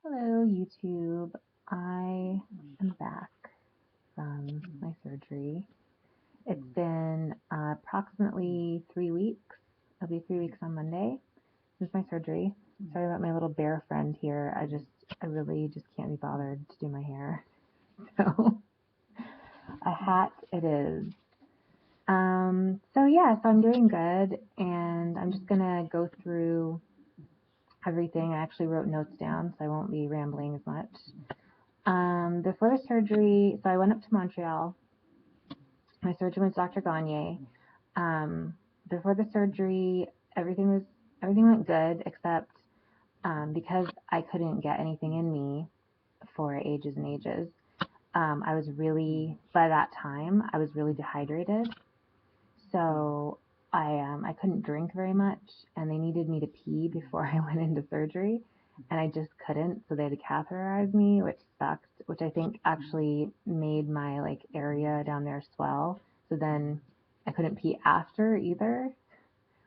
Hello, YouTube. I am back from my surgery. It's been approximately 3 weeks. It'll be 3 weeks on Monday since my surgery. Sorry about my little bear friend here. I really just can't be bothered to do my hair. So, a hat it is. So I'm doing good, and I'm just gonna go through everything. I actually wrote notes down, so I won't be rambling as much. Before the surgery, so I went up to Montreal. My surgeon was Dr. Gagne. Before the surgery, everything went good, except because I couldn't get anything in me for ages and ages. By that time, I was really dehydrated. So I couldn't drink very much, and they needed me to pee before I went into surgery, and I just couldn't. So they had to catheterize me, which sucked. Which I think actually made my area down there swell. So then I couldn't pee after either,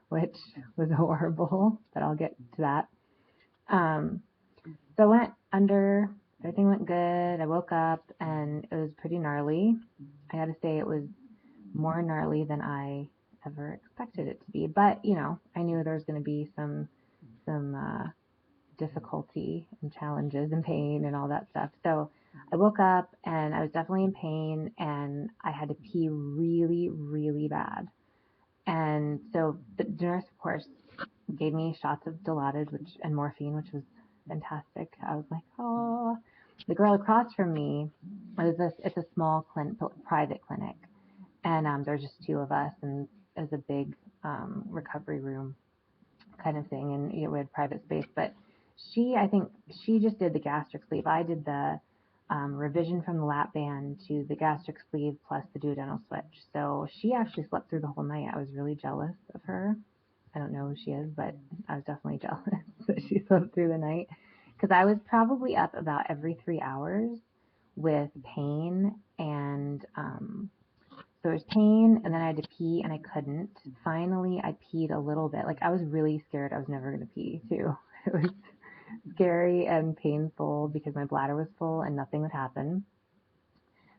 which was horrible. But I'll get to that. So I went under. Everything went good. I woke up and it was pretty gnarly. I got to say it was more gnarly than I ever expected it to be. But I knew there was going to be some difficulty and challenges and pain and all that stuff. So I woke up and I was definitely in pain and I had to pee really, really bad. And so the nurse, of course, gave me shots of Dilaudid and morphine, which was fantastic. I was like, oh. The girl across from me, it's a small private clinic, and there's just two of us, and it was a big recovery room kind of thing, and we had private space. But I think she just did the gastric sleeve. I did the revision from the lapband to the gastric sleeve plus the duodenal switch. So she actually slept through the whole night. I was really jealous of her. I don't know who she is, but I was definitely jealous that she slept through the night, because I was probably up about every 3 hours with pain, and there was pain, and then I had to pee, and I couldn't. Finally, I peed a little bit. I was really scared I was never going to pee, too. It was scary and painful because my bladder was full and nothing would happen.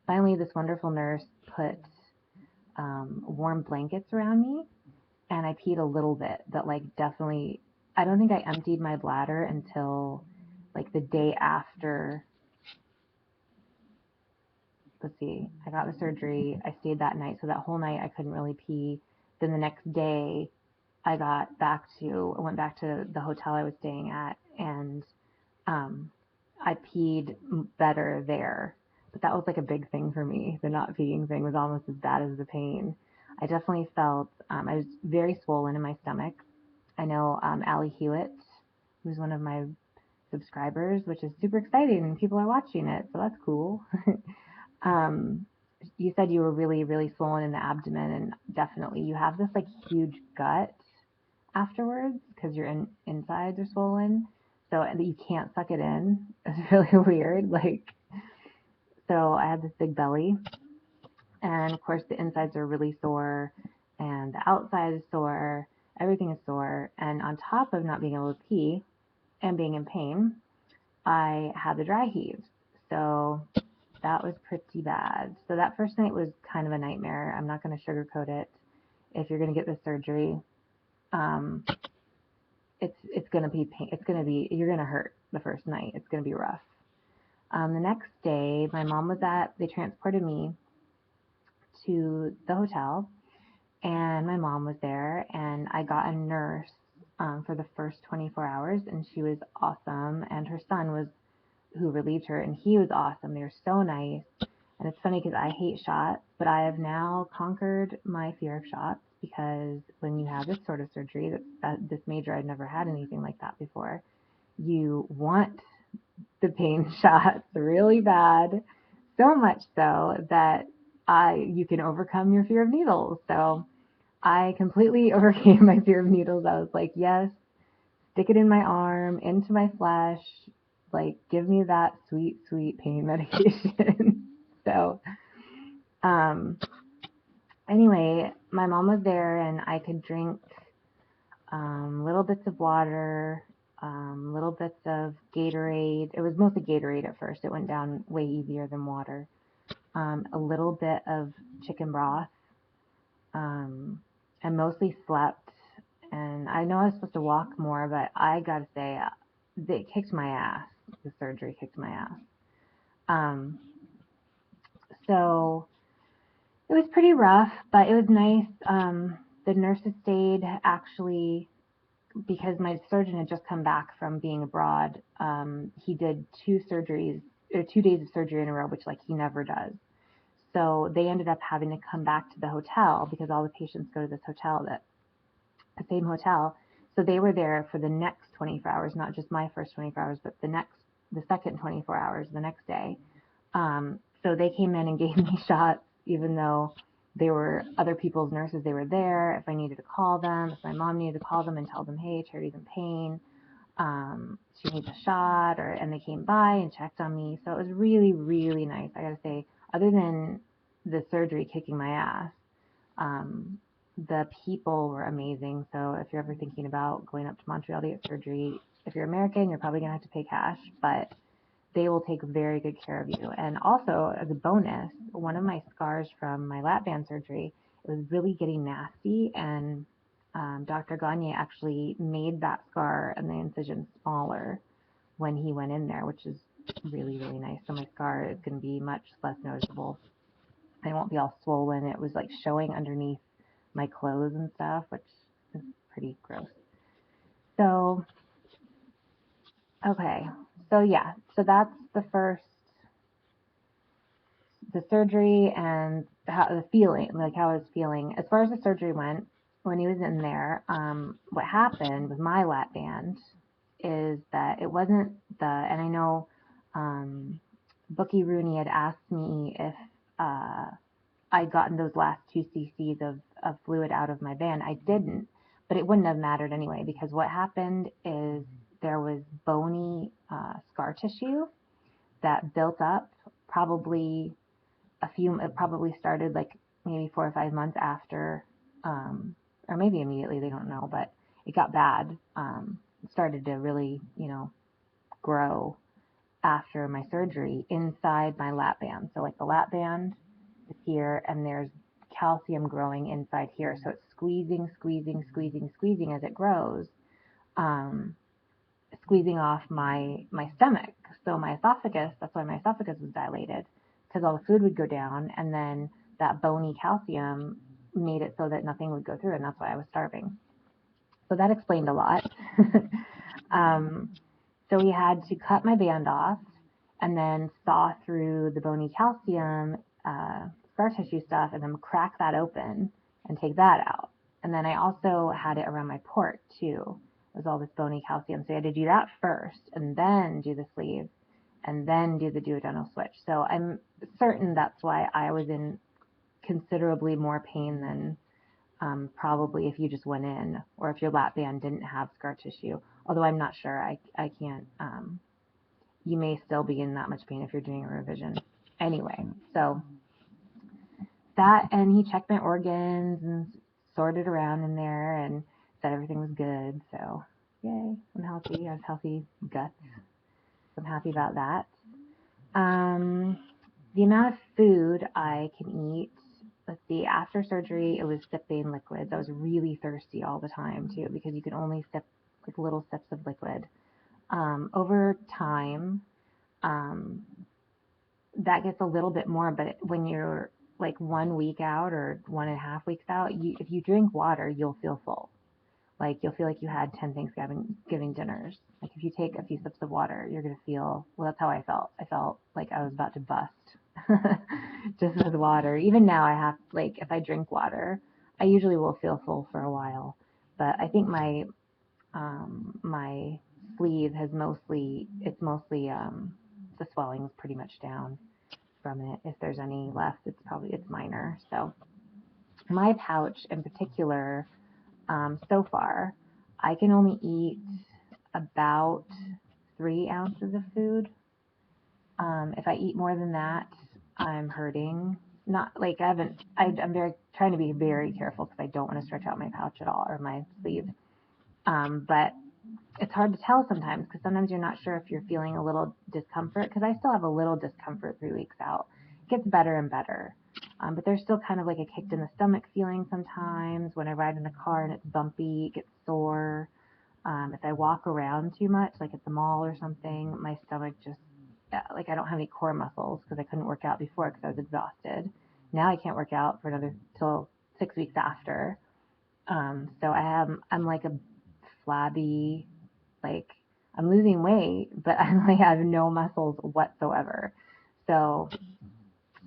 Finally, this wonderful nurse put warm blankets around me, and I peed a little bit, but definitely, I don't think I emptied my bladder until the day after. Let's see, I got the surgery. I stayed that night, so that whole night I couldn't really pee. Then the next day, I went back to the hotel I was staying at, and I peed better there. But that was a big thing for me. The not peeing thing was almost as bad as the pain. I definitely felt, I was very swollen in my stomach. I know Allie Hewitt, who's one of my subscribers, which is super exciting, and people are watching it, so that's cool. You said you were really, really swollen in the abdomen, and definitely you have this huge gut afterwards because your insides are swollen, so you can't suck it in. It's really weird. So I had this big belly, and of course the insides are really sore, and the outside is sore. Everything is sore, and on top of not being able to pee and being in pain, I had the dry heaves. So that was pretty bad. So that first night was kind of a nightmare. I'm not going to sugarcoat it. If you're going to get this surgery, it's going to be pain. You're going to hurt the first night. It's going to be rough. The next day, they transported me to the hotel, and my mom was there, and I got a nurse for the first 24 hours, and she was awesome, and her son was who relieved her, and he was awesome. They were so nice. And it's funny because I hate shots, but I have now conquered my fear of shots, because when you have this sort of surgery, this major, I'd never had anything like that before. You want the pain shots really bad, so much so that you can overcome your fear of needles. So I completely overcame my fear of needles. I was like, yes, stick it in my arm, into my flesh, give me that sweet, sweet pain medication. So, anyway, my mom was there, and I could drink little bits of water. little bits of Gatorade. It was mostly Gatorade at first. It went down way easier than water. A little bit of chicken broth. I mostly slept, and I know I was supposed to walk more, but I gotta say, it kicked my ass. The surgery kicked my ass. Um, so it was pretty rough, but it was nice. The nurses stayed actually because my surgeon had just come back from being abroad. He did 2 surgeries or 2 days of surgery in a row, which like he never does. So they ended up having to come back to the hotel because all the patients go to this hotel, the same hotel. So they were there for the next 24 hours, not just my first 24 hours, but the second 24 hours, the next day. So they came in and gave me shots, even though they were other people's nurses. They were there. If I needed to call them, if my mom needed to call them and tell them, hey, Charity's in pain, she needs a shot, and they came by and checked on me. So it was really, really nice. I gotta say, other than the surgery kicking my ass, the people were amazing. So if you're ever thinking about going up to Montreal to get surgery, if you're American, you're probably gonna have to pay cash, but they will take very good care of you. And also, as a bonus, one of my scars from my lapband surgery, it was really getting nasty, and Dr. Gagne actually made that scar and the incision smaller when he went in there, which is really, really nice. So my scar is going to be much less noticeable. I won't be all swollen. It was like showing underneath my clothes and stuff, which is pretty gross. So, okay. So yeah, so that's the surgery and the feeling, like how I was feeling. As far as the surgery went, when he was in there, what happened with my lap band is that it wasn't and I know Bookie Rooney had asked me if I'd gotten those last 2 cc's of fluid out of my band. I didn't, but it wouldn't have mattered anyway, because what happened is there was bony scar tissue that built up probably it probably started like maybe 4 or 5 months after, or maybe immediately, they don't know, but it got bad. It started to really, grow after my surgery inside my lap band. So like the lap band is here, and there's calcium growing inside here. So it's squeezing, squeezing, squeezing, squeezing as it grows, um, squeezing off my stomach. So my esophagus, that's why my esophagus was dilated, because all the food would go down, and then that bony calcium made it so that nothing would go through, and that's why I was starving. So that explained a lot. So we had to cut my band off and then saw through the bony calcium scar tissue stuff, and then crack that open and take that out. And then I also had it around my port too. It was all this bony calcium. So I had to do that first and then do the sleeve and then do the duodenal switch. So I'm certain that's why I was in considerably more pain than probably if you just went in, or if your lap band didn't have scar tissue. Although I'm not sure. I can't. You may still be in that much pain if you're doing a revision. Anyway, so that, and he checked my organs and sorted around in there and said everything was good. So yay, I'm healthy. I have healthy guts. So I'm happy about that. The amount of food I can eat, let's see, after surgery, it was sipping liquids. I was really thirsty all the time too, because you can only sip like little sips of liquid. Over time, that gets a little bit more, but when you're like 1 week out or 1.5 weeks out, if you drink water, you'll feel full. Like you'll feel like you had 10 Thanksgiving dinners. Like if you take a few sips of water, you're going to feel, well, that's how I felt. I felt like I was about to bust just with water. Even now I have, like, if I drink water, I usually will feel full for a while, but I think my sleeve has mostly the swelling is pretty much down from it. If there's any left, it's minor. So my pouch in particular, so far, I can only eat about 3 ounces of food. If I eat more than that, I'm hurting. Not like I'm trying to be very careful because I don't want to stretch out my pouch at all, or my sleeve. But it's hard to tell sometimes because sometimes you're not sure if you're feeling a little discomfort because I still have a little discomfort 3 weeks out. It gets better and better. But there's still kind of like a kicked in the stomach feeling sometimes when I ride in the car and it's bumpy, it gets sore. If I walk around too much, like at the mall or something, my stomach just, like I don't have any core muscles because I couldn't work out before because I was exhausted. Now I can't work out for another till 6 weeks after. So I'm like a flabby, like I'm losing weight, but I like have no muscles whatsoever. So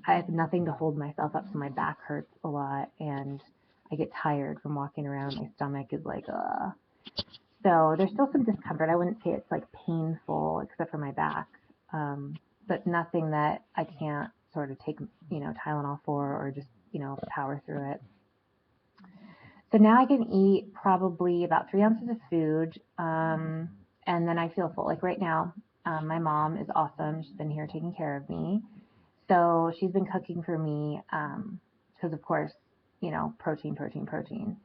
I have nothing to hold myself up, so my back hurts a lot, and I get tired from walking around. My stomach is like, So there's still some discomfort. I wouldn't say it's like painful, except for my back, but nothing that I can't sort of take, Tylenol for or just, power through it. So now I can eat probably about 3 ounces of food, and then I feel full. Like right now, my mom is awesome. She's been here taking care of me. So she's been cooking for me because, of course, protein, protein, protein.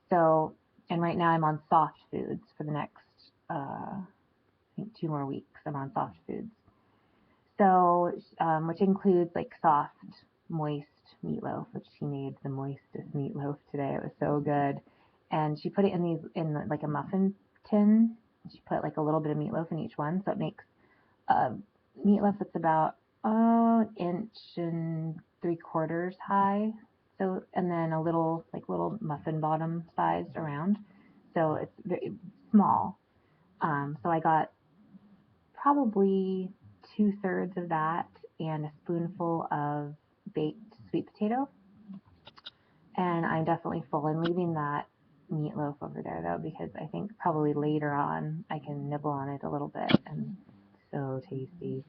So, and right now I'm on soft foods for the next, I think, 2 more weeks. I'm on soft foods. So, which includes like soft, moist meatloaf, which she made the moistest meatloaf today. It was so good. And she put it in like a muffin tin. She put like a little bit of meatloaf in each one. So it makes a meatloaf that's about an inch and 3/4 high. So, and then a little muffin bottom sized around. So it's very small. So I got probably 2/3 of that and a spoonful of baked sweet potato. And I'm definitely full. I'm leaving that meatloaf over there though, because I think probably later on I can nibble on it a little bit and so tasty.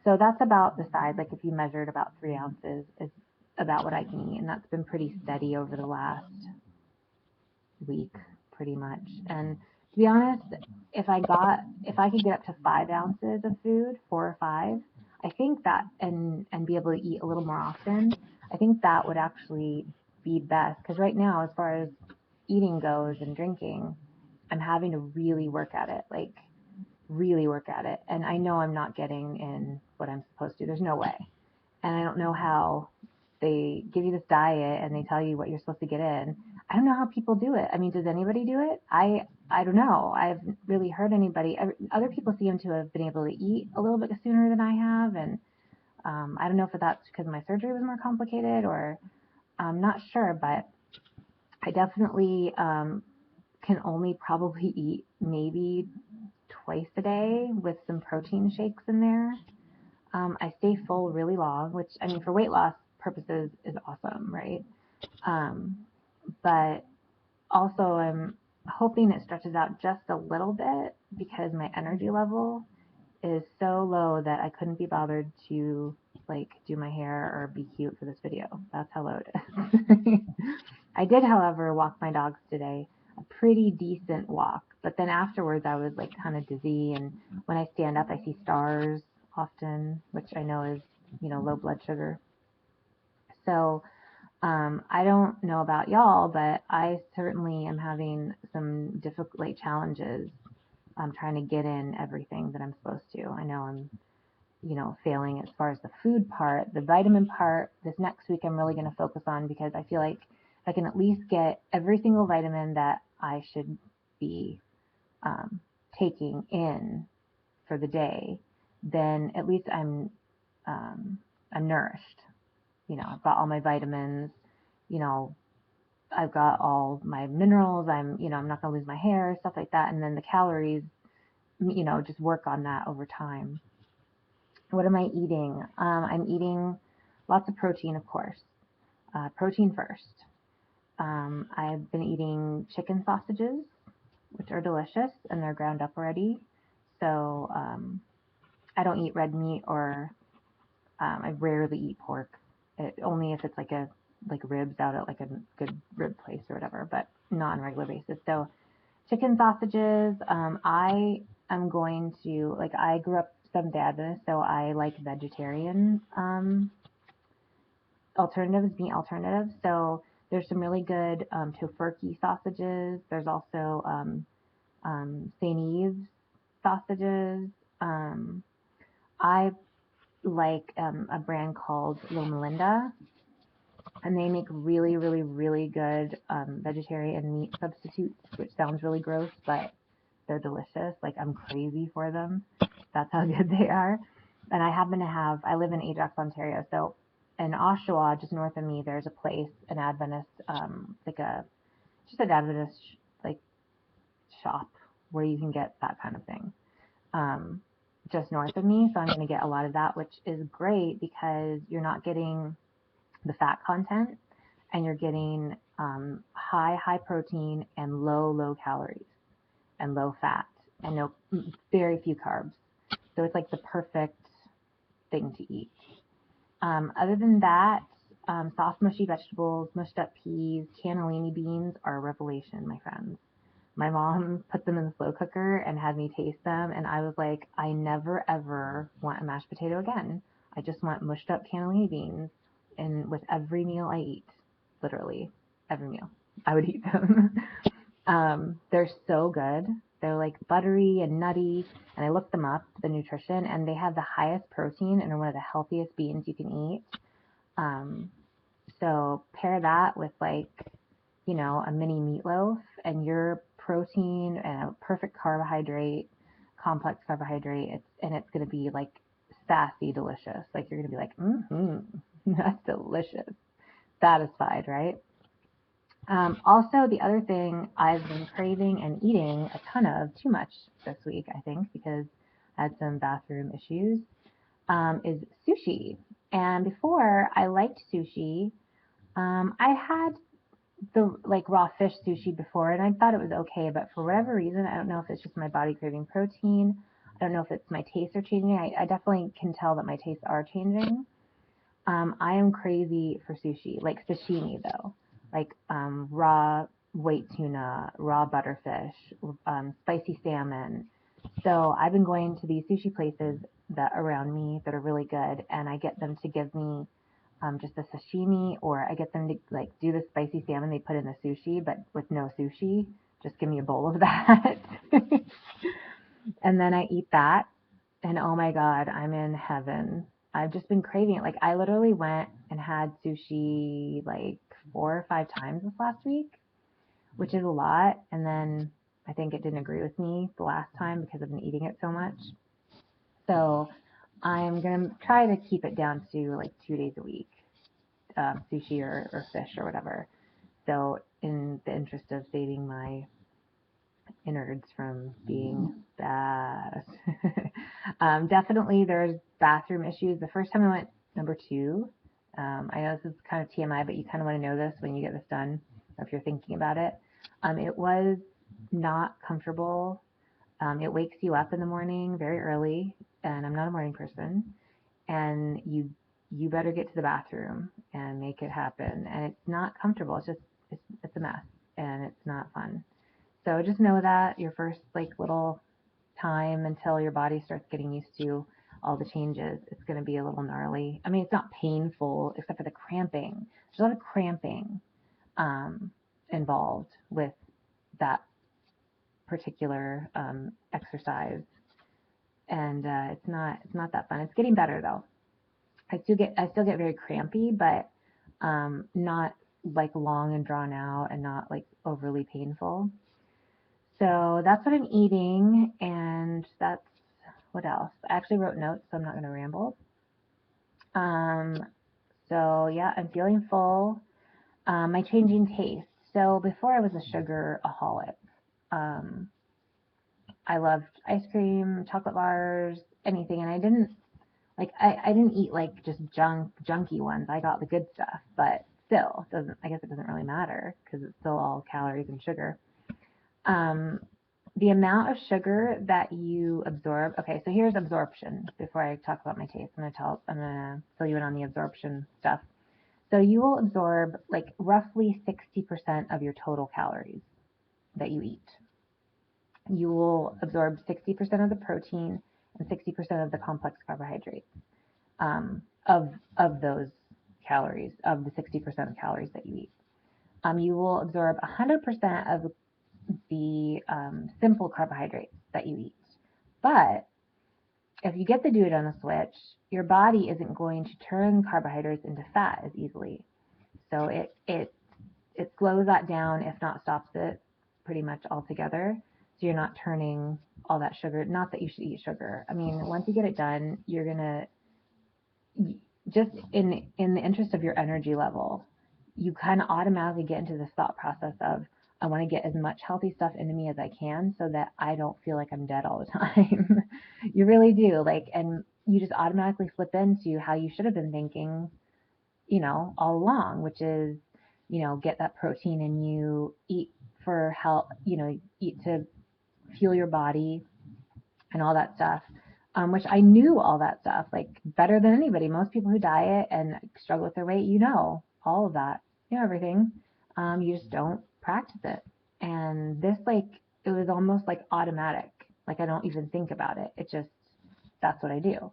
So that's about the size. Like if you measured about 3 ounces is about what I can eat. And that's been pretty steady over the last week, pretty much. And to be honest, if I could get up to 5 ounces of food, 4 or 5, I think that and be able to eat a little more often, I think that would actually be best. Because right now, as far as eating goes and drinking, I'm having to really work at it, like really work at it. And I know I'm not getting in what I'm supposed to. There's no way. And I don't know how they give you this diet and they tell you what you're supposed to get in. I don't know how people do it. I mean, does anybody do it? I don't know. I haven't really heard anybody. Other people seem to have been able to eat a little bit sooner than I have, and I don't know if that's because my surgery was more complicated or I'm not sure, but I definitely can only probably eat maybe twice a day with some protein shakes in there. I stay full really long, which I mean for weight loss purposes is awesome, right? Um, but also I'm hoping it stretches out just a little bit because my energy level is so low that I couldn't be bothered to like do my hair or be cute for this video. That's how low it is. I did, however, walk my dogs today, a pretty decent walk. But then afterwards, I was like kind of dizzy, and when I stand up, I see stars often, which I know is low blood sugar. So I don't know about y'all, but I certainly am having some difficult like, challenges. I'm trying to get in everything that I'm supposed to. I know I'm failing as far as the food part. The vitamin part, this next week I'm really going to focus on because I feel like I can at least get every single vitamin that I should be um, taking in for the day, then at least um, I'm nourished. I've got all my vitamins. You know, I've got all my minerals. I'm not going to lose my hair, stuff like that. And then the calories, just work on that over time. What am I eating? I'm eating lots of protein, of course. Protein first. I've been eating chicken sausages, which are delicious, and they're ground up already. So I don't eat red meat or I rarely eat pork. Only if it's like ribs out at like a good rib place or whatever, but not on a regular basis. So chicken sausages. I am going to like I grew up Seventh Day Adventist, so I like vegetarian alternatives, meat alternatives. So there's some really good tofurkey sausages. There's also St. Eve's sausages. I like a brand called Lil Melinda, and they make really, really, really good vegetarian meat substitutes, which sounds really gross, but they're delicious. Like, I'm crazy for them. That's how good they are. And I live in Ajax, Ontario, so in Oshawa, just north of me, there's a place, an Adventist, just an Adventist like shop where you can get that kind of thing. Um, just north of me, so I'm going to get a lot of that, which is great because you're not getting the fat content, and you're getting high protein and low calories and low fat and very few carbs. So it's like the perfect thing to eat. Other than that, soft mushy vegetables, mushed up peas, cannellini beans are a revelation, my friends. My mom put them in the slow cooker and had me taste them, and I was like, I never ever want a mashed potato again. I just want mushed up cannellini beans and with every meal I eat, literally every meal, I would eat them. They're so good. They're like buttery and nutty, and I looked them up, the nutrition, and they have the highest protein and are one of the healthiest beans you can eat. So pair that with a mini meatloaf, and your protein and a perfect carbohydrate, complex carbohydrate, it's going to be like sassy delicious. Like, you're going to be like, that's delicious. Satisfied, right? Also, the other thing I've been craving and eating a ton of, too much this week, I think, because I had some bathroom issues, is sushi. And before, I liked sushi. I had the raw fish sushi before, and I thought it was okay, but for whatever reason, I don't know if it's just my body craving protein. I don't know if it's my tastes are changing. I definitely can tell that my tastes are changing. I am crazy for sushi, like sashimi though, like raw white tuna, raw butterfish, spicy salmon. So I've been going to these sushi places that around me that are really good, and I get them to give me just a sashimi, or I get them to do the spicy salmon they put in the sushi, but with no sushi. Just give me a bowl of that, and then I eat that, and oh my God, I'm in heaven. I've just been craving it. Like, I literally went and had sushi like 4 or 5 times this last week, which is a lot. And then I think it didn't agree with me the last time because I've been eating it so much. So I'm going to try to keep it down to like 2 days a week, sushi or fish or whatever. So in the interest of saving my innards from being bad. Definitely there's bathroom issues. The first time I went, number 2, I know this is kind of TMI, but you kind of want to know this when you get this done, or if you're thinking about it. It was not comfortable. It wakes you up in the morning very early, and I'm not a morning person, and you better get to the bathroom and make it happen. And it's not comfortable. It's a mess, and it's not fun. So just know that your first little time until your body starts getting used to all the changes, it's going to be a little gnarly. I mean, it's not painful except for the cramping. There's a lot of cramping involved with that particular exercise, and it's not that fun. It's getting better though. I still get very crampy, but not like long and drawn out, and not like overly painful. So that's what I'm eating, and that's what else. I actually wrote notes, so I'm not going to ramble. So yeah, I'm feeling full. My changing taste. So before I was a sugar-aholic. I loved ice cream, chocolate bars, anything, and I didn't I didn't eat like just junky ones. I got the good stuff, but still, I guess it doesn't really matter because it's still all calories and sugar. The amount of sugar that you absorb. Okay, so here's absorption. Before I talk about my taste, I'm gonna fill you in on the absorption stuff. So you will absorb like roughly 60% of your total calories that you eat. You will absorb 60% of the protein and 60% of the complex carbohydrates of those calories, of the 60% of calories that you eat. You will absorb 100% of the simple carbohydrates that you eat. But if you get the duodenal switch, your body isn't going to turn carbohydrates into fat as easily. So it slows that down, if not stops it pretty much altogether. So you're not turning all that sugar. Not that you should eat sugar. I mean, once you get it done, you're gonna just in the interest of your energy level, you kind of automatically get into this thought process of I want to get as much healthy stuff into me as I can so that I don't feel like I'm dead all the time. You really do. Like, and you just automatically flip into how you should have been thinking, all along, which is, get that protein in you, eat for health, eat to fuel your body and all that stuff. Which I knew all that stuff like better than anybody. Most people who diet and struggle with their weight, all of that, everything. You just don't practice it. And this, like, it was almost like automatic. Like I don't even think about it. It just, that's what I do.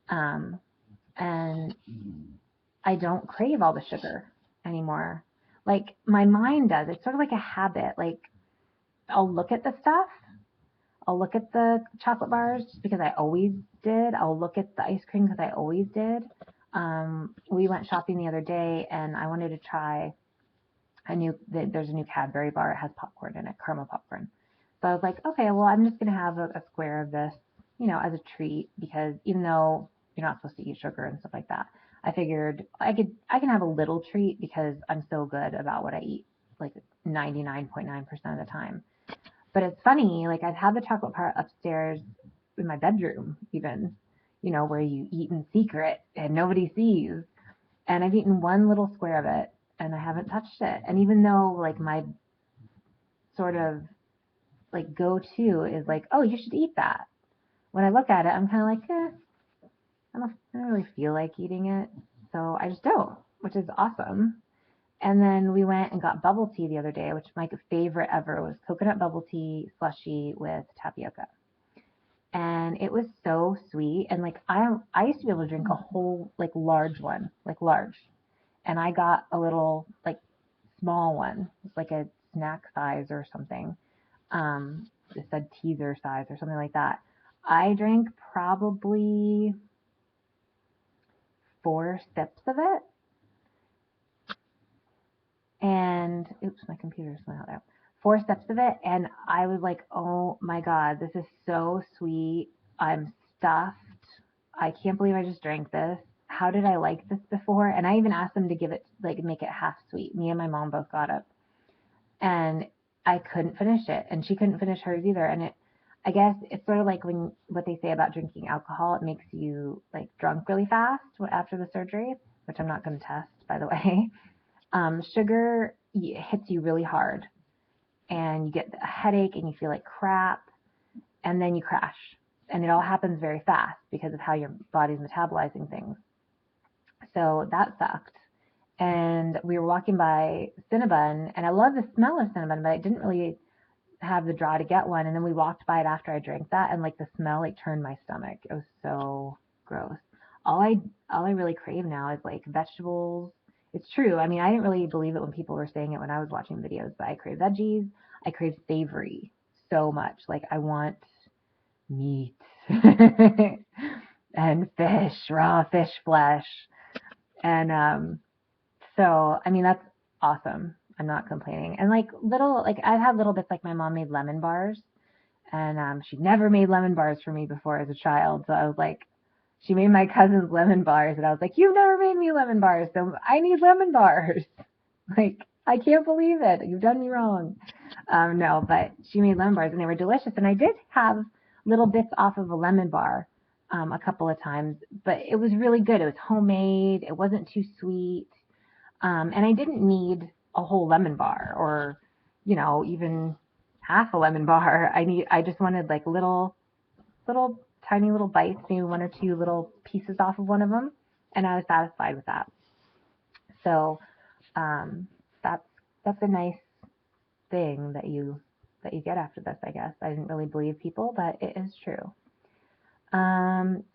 And I don't crave all the sugar anymore. Like my mind does. It's sort of like a habit. Like I'll look at the stuff. I'll look at the chocolate bars because I always did. I'll look at the ice cream because I always did. We went shopping the other day and I wanted to try there's a new Cadbury bar. It has popcorn in it, caramel popcorn. So I was like, okay, well, I'm just going to have a square of this, as a treat because even though you're not supposed to eat sugar and stuff like that, I figured I can have a little treat because I'm so good about what I eat, like 99.9% of the time. But it's funny, like I've had the chocolate bar upstairs in my bedroom, even, where you eat in secret and nobody sees. And I've eaten one little square of it and I haven't touched it. And even though like my sort of like go-to is like, oh, you should eat that. When I look at it, I'm kind of like, I don't really feel like eating it. So I just don't, which is awesome. And then we went and got bubble tea the other day, which my favorite ever was coconut bubble tea slushy with tapioca. And it was so sweet. And like I used to be able to drink a whole like large one, like large. And I got a little like small one, like a snack size or something. It said teaser size or something like that. I drank probably 4 sips of it. And oops, my computer just went out. 4 steps of it, and I was like, oh my god, this is so sweet. I'm stuffed. I can't believe I just drank this. How did I like this before? And I even asked them to give it, like, make it half sweet. Me and my mom both got it, and I couldn't finish it, and she couldn't finish hers either. And I guess it's sort of like what they say about drinking alcohol. It makes you like drunk really fast after the surgery, which I'm not going to test, by the way. Sugar hits you really hard and you get a headache and you feel like crap and then you crash. And it all happens very fast because of how your body's metabolizing things. So that sucked. And we were walking by Cinnabon and I love the smell of Cinnabon, but I didn't really have the draw to get one. And then we walked by it after I drank that and like the smell like turned my stomach. It was so gross. All I really crave now is like vegetables. It's true. I mean, I didn't really believe it when people were saying it when I was watching videos, but I crave veggies. I crave savory so much. Like I want meat and fish, raw fish flesh. And so, I mean, that's awesome. I'm not complaining. And like I've had little bits, like my mom made lemon bars and she never made lemon bars for me before as a child. So I was like, she made my cousins lemon bars and I was like, you've never made me lemon bars. So I need lemon bars. Like, I can't believe it. You've done me wrong. No, but she made lemon bars and they were delicious. And I did have little bits off of a lemon bar a couple of times, but it was really good. It was homemade. It wasn't too sweet. And I didn't need a whole lemon bar or, even half a lemon bar. I just wanted like little tiny little bites, maybe 1 or 2 little pieces off of one of them. And I was satisfied with that. So, that's a nice thing that you get after this, I guess. I didn't really believe people, but it is true.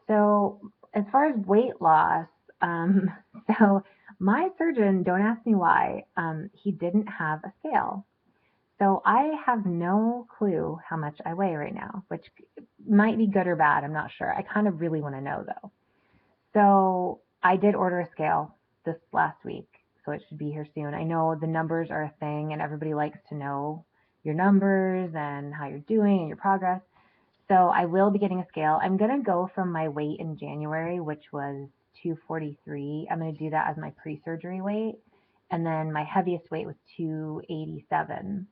So as far as weight loss, so my surgeon, don't ask me why, he didn't have a scale. So I have no clue how much I weigh right now, which might be good or bad. I'm not sure. I kind of really want to know though. So I did order a scale this last week, so it should be here soon. I know the numbers are a thing and everybody likes to know your numbers and how you're doing and your progress. So I will be getting a scale. I'm going to go from my weight in January, which was 243. I'm going to do that as my pre-surgery weight. And then my heaviest weight was 287.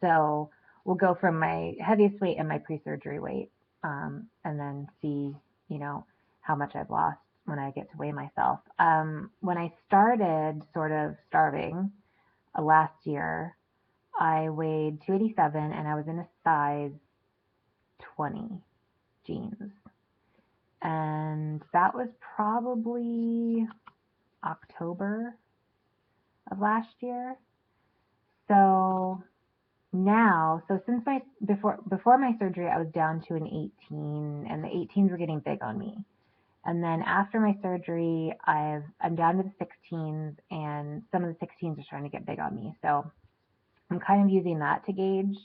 So we'll go from my heaviest weight and my pre-surgery weight, and then see, you know, how much I've lost when I get to weigh myself. When I started sort of starving last year, I weighed 287 and I was in a size 20 jeans. And that was probably October of last year. So now, so since my before my surgery, I was down to an 18, and the 18s were getting big on me. And then after my surgery, I'm down to the 16s, and some of the 16s are starting to get big on me. So I'm kind of using that to gauge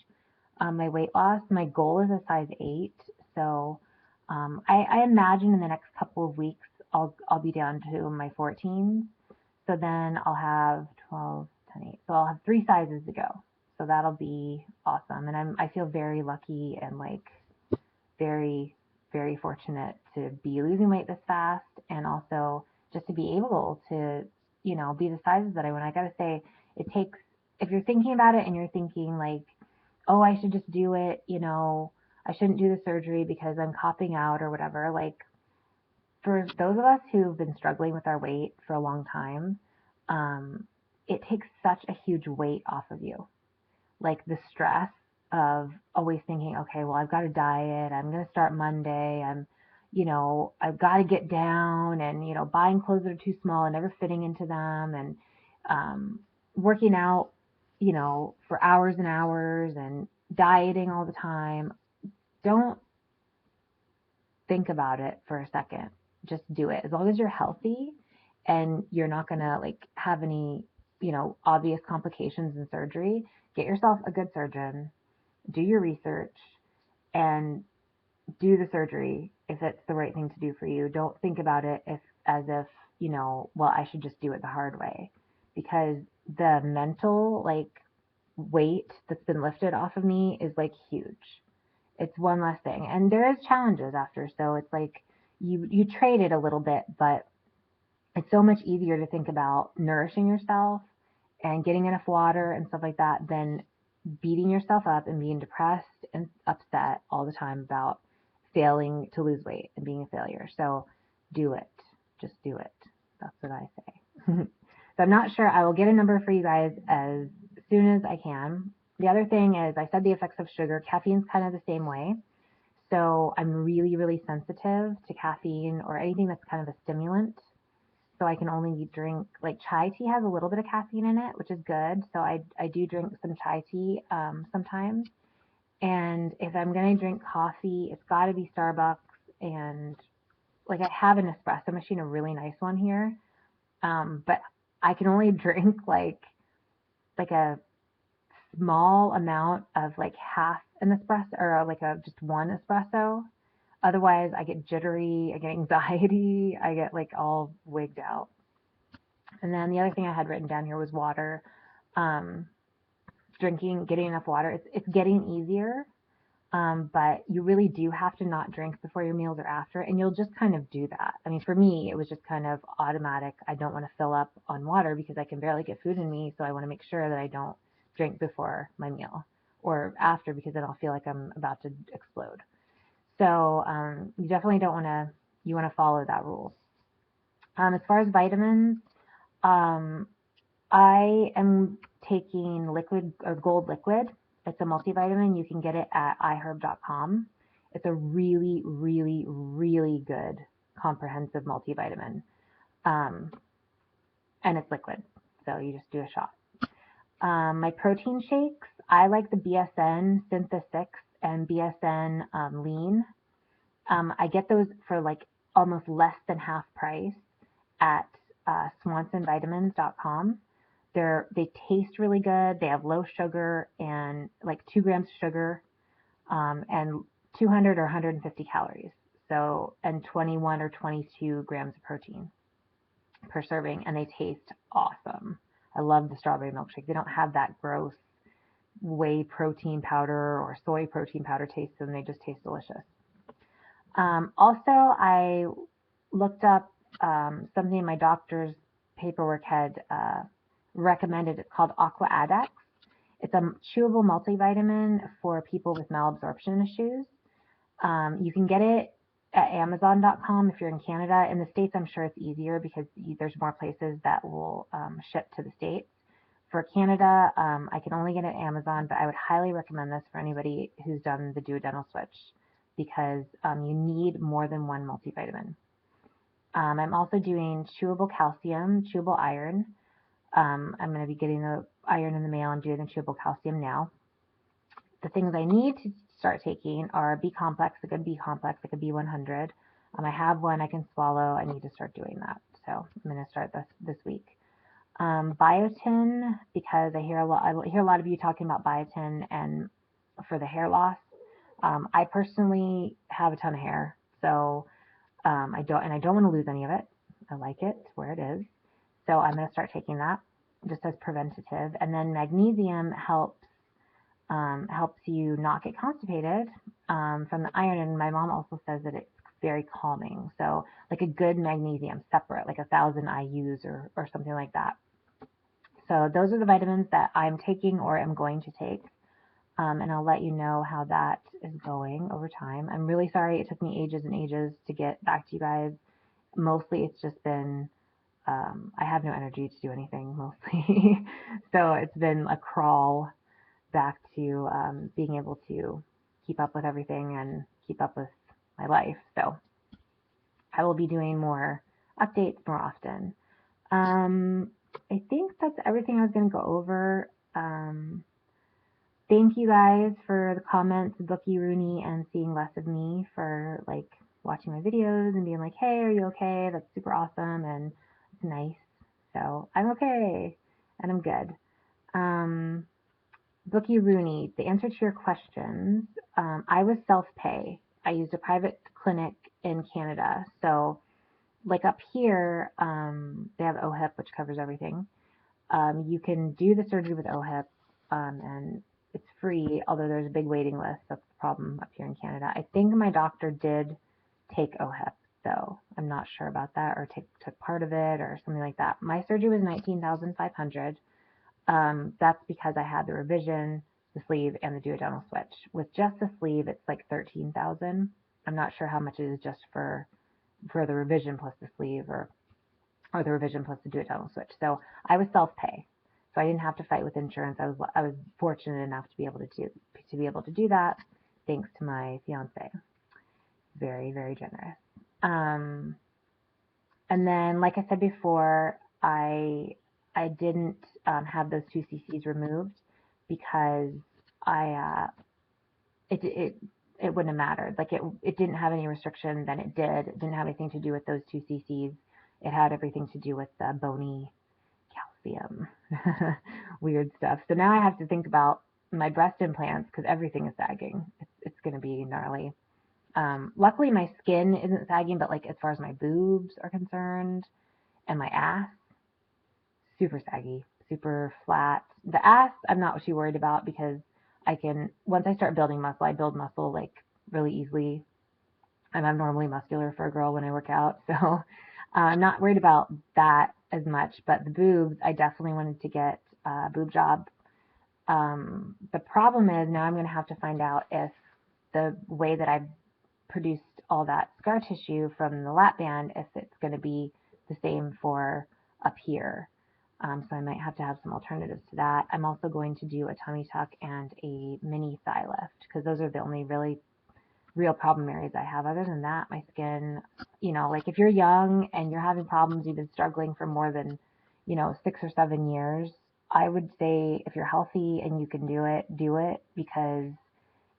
my weight loss. My goal is a size 8, so I imagine in the next couple of weeks I'll be down to my 14s. So then I'll have 12, 10, 8. So I'll have 3 sizes to go. So that'll be awesome. And I feel very lucky and like very, very fortunate to be losing weight this fast, and also just to be able to, be the sizes that I want. I gotta say, it takes, if you're thinking about it and you're thinking like, oh, I should just do it, I shouldn't do the surgery because I'm copping out or whatever. Like, for those of us who've been struggling with our weight for a long time, it takes such a huge weight off of you. Like the stress of always thinking, okay, well, I've got a diet. I'm going to start Monday. I've got to get down, and, buying clothes that are too small and never fitting into them, and working out, for hours and hours, and dieting all the time. Don't think about it for a second. Just do it. As long as you're healthy and you're not going to like have any, obvious complications in surgery, get yourself a good surgeon, do your research, and do the surgery if it's the right thing to do for you. Don't think about it as if, well, I should just do it the hard way, because the mental like weight that's been lifted off of me is like huge. It's one less thing. And there is challenges after, so it's like you trade it a little bit, but it's so much easier to think about nourishing yourself and getting enough water and stuff like that than beating yourself up and being depressed and upset all the time about failing to lose weight and being a failure. So do it. Just do it. That's what I say. So I'm not sure. I will get a number for you guys as soon as I can. The other thing is, I said the effects of sugar. Caffeine's kind of the same way. So I'm really, really sensitive to caffeine or anything that's kind of a stimulant. So I can only drink, like, chai tea has a little bit of caffeine in it, which is good. So I do drink some chai tea sometimes. And if I'm going to drink coffee, it's got to be Starbucks. And like, I have an espresso machine, a really nice one here. But I can only drink like a small amount of like half an espresso, or like just one espresso. Otherwise, I get jittery, I get anxiety, I get like all wigged out. And then the other thing I had written down here was water. Um, getting enough water. It's getting easier, but you really do have to not drink before your meals or after, and you'll just kind of do that. I mean, for me, it was just kind of automatic. I don't want to fill up on water because I can barely get food in me, so I want to make sure that I don't drink before my meal or after, because then I'll feel like I'm about to explode. So you definitely don't want to. You want to follow that rule. As far as vitamins, um, I am taking liquid or gold liquid. It's a multivitamin. You can get it at iherb.com. It's a really, really, really good comprehensive multivitamin. And it's liquid. So you just do a shot. My protein shakes, I like the BSN Synthesix and BSN Lean. I get those for like almost less than half price at swansonvitamins.com. They taste really good. They have low sugar and like 2 grams of sugar, and 200 or 150 calories. So, and 21 or 22 grams of protein per serving, and they taste awesome. I love the strawberry milkshake. They don't have that gross whey protein powder or soy protein powder taste, and they just taste delicious. Also, I looked up something my doctor's paperwork had recommended. It's called Aqua Adex. It's a chewable multivitamin for people with malabsorption issues. You can get it at Amazon.com if you're in Canada. In the States, I'm sure it's easier because there's more places that will ship to the States. For Canada, I can only get it at Amazon, but I would highly recommend this for anybody who's done the duodenal switch because you need more than one multivitamin. I'm also doing chewable calcium, chewable iron. I'm going to be getting the iron in the mail. I'm doing the chewable calcium now. The things I need to start taking are B complex, like a B complex, like a B100. I have one I can swallow. I need to start doing that. So I'm going to start this week. Biotin, because I hear a lot of you talking about biotin and for the hair loss. I personally have a ton of hair, so I don't want to lose any of it. I like it where it is. So I'm going to start taking that just as preventative. And then magnesium helps you not get constipated from the iron. And my mom also says that it's very calming. So like a good magnesium separate, like 1,000 IUs or something like that. So those are the vitamins that I'm taking or am going to take. And I'll let you know how that is going over time. I'm really sorry it took me ages and ages to get back to you guys. Mostly it's just been, I have no energy to do anything mostly. So it's been a crawl back to being able to keep up with everything and keep up with my life. So I will be doing more updates more often. I think that's everything I was going to go over. Thank you guys for the comments, Bookie Rooney, and seeing less of me for like watching my videos and being like, hey, are you okay? That's super awesome and it's nice. So I'm okay and I'm good. Bookie Rooney, the answer to your questions, I was self-pay. I used a private clinic in Canada. So like up here, they have OHIP, which covers everything. You can do the surgery with OHIP, and it's free, although there's a big waiting list. That's the problem up here in Canada. I think my doctor did take OHIP, though. I'm not sure about that, or took part of it, or something like that. My surgery was $19,500. That's because I had the revision, the sleeve, and the duodenal switch. With just the sleeve, it's like $13,000. I'm not sure how much it is just for the revision plus the sleeve, or the revision plus the duodenal switch. So I was self-pay, so I didn't have to fight with insurance. I was fortunate enough to be able to do that, thanks to my fiance. Very, very generous. And then, like I said before, I didn't have those 2 cc's removed because it wouldn't have mattered. Like it didn't have any restriction. Then it did. It didn't have anything to do with those 2 cc's. It had everything to do with the bony calcium, weird stuff. So now I have to think about my breast implants because everything is sagging. It's going to be gnarly. Luckily my skin isn't sagging, but like as far as my boobs are concerned and my ass, super saggy, super flat. The ass, I'm not too worried about because once I start building muscle, I build muscle like really easily. I'm abnormally muscular for a girl when I work out. So I'm not worried about that as much, but the boobs, I definitely wanted to get a boob job. The problem is now I'm going to have to find out if the way that I produced all that scar tissue from the lap band, if it's going to be the same for up here. So I might have to have some alternatives to that. I'm also going to do a tummy tuck and a mini thigh lift because those are the only really real problem areas I have. Other than that, my skin, like if you're young and you're having problems, you've been struggling for more than, 6 or 7 years, I would say if you're healthy and you can do it because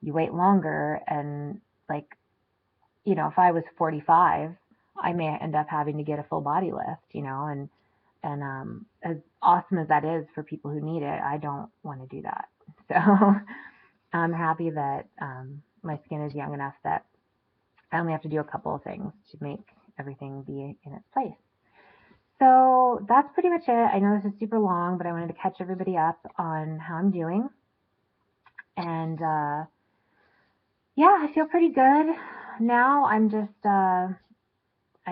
you wait longer. And like, if I was 45, I may end up having to get a full body lift, and And as awesome as that is for people who need it, I don't want to do that. So I'm happy that my skin is young enough that I only have to do a couple of things to make everything be in its place. So that's pretty much it. I know this is super long, but I wanted to catch everybody up on how I'm doing. And yeah, I feel pretty good now. I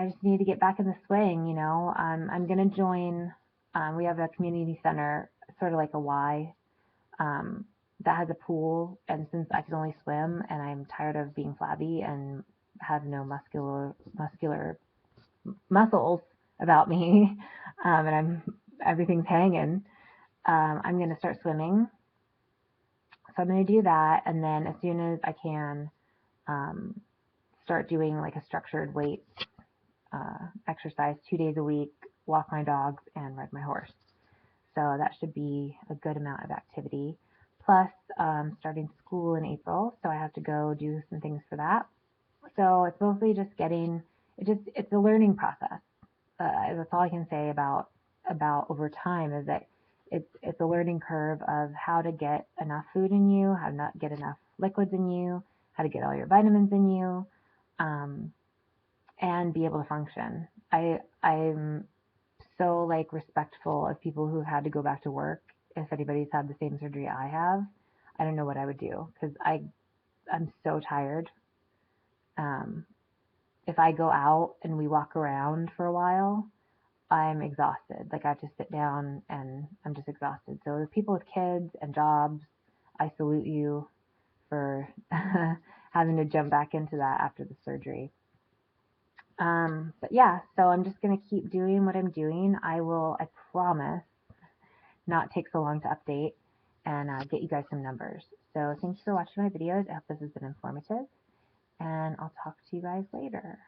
just need to get back in the swing, you know. I'm going to join, we have a community center, sort of like a Y, um, that has a pool. And since I can only swim and I'm tired of being flabby and have no muscular muscles about me, and everything's hanging, I'm going to start swimming. So I'm going to do that. And then as soon as I can, um, start doing like a structured weight exercise 2 days a week, walk my dogs, and ride my horse. So that should be a good amount of activity. Plus, starting school in April, so I have to go do some things for that. So it's mostly just it's a learning process. That's all I can say about over time is that it's a learning curve of how to get enough food in you, how to not get enough liquids in you, how to get all your vitamins in you, um, and be able to function. I'm so like respectful of people who've had to go back to work. If anybody's had the same surgery I have, I don't know what I would do because I'm so tired. Um, if I go out and we walk around for a while, I'm exhausted. Like I have to sit down and I'm just exhausted. So the people with kids and jobs, I salute you for having to jump back into that after the surgery. But yeah, so I'm just going to keep doing what I'm doing. I promise, not take so long to update and get you guys some numbers. So thanks for watching my videos. I hope this has been informative, and I'll talk to you guys later.